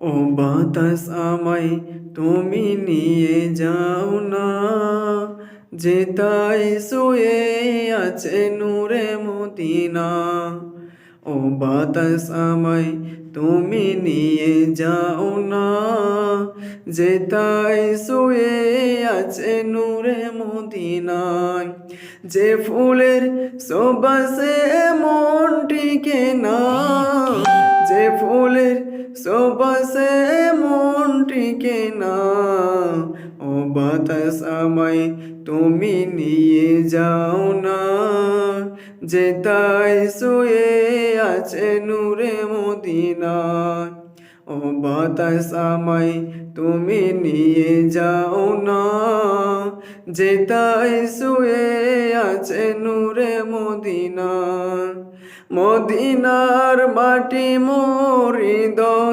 ও বাতাস আমায় তুমি নিয়ে যাও না, যেতাই শুয়ে আছে নূরে মদিনা। ও বাতাস আমায় তুমি নিয়ে যাও না, যেতাই শুয়ে আছে নূরে মদিনায়। যে ফুলের সুবাসে মন টিকে না, যে ফুলের সুবাসে মন টিকে না। ও বাতাস আমায় তুমি নিয়ে যাও না, যেতাই শুয়ে আছে নূরে মদিনায়। ও বাতাস আমায় তুমি নিয়ে যাও না, যেতাই শুয়ে আছে নূরে মদিনা। মদিনার মাটি মোর হৃদয়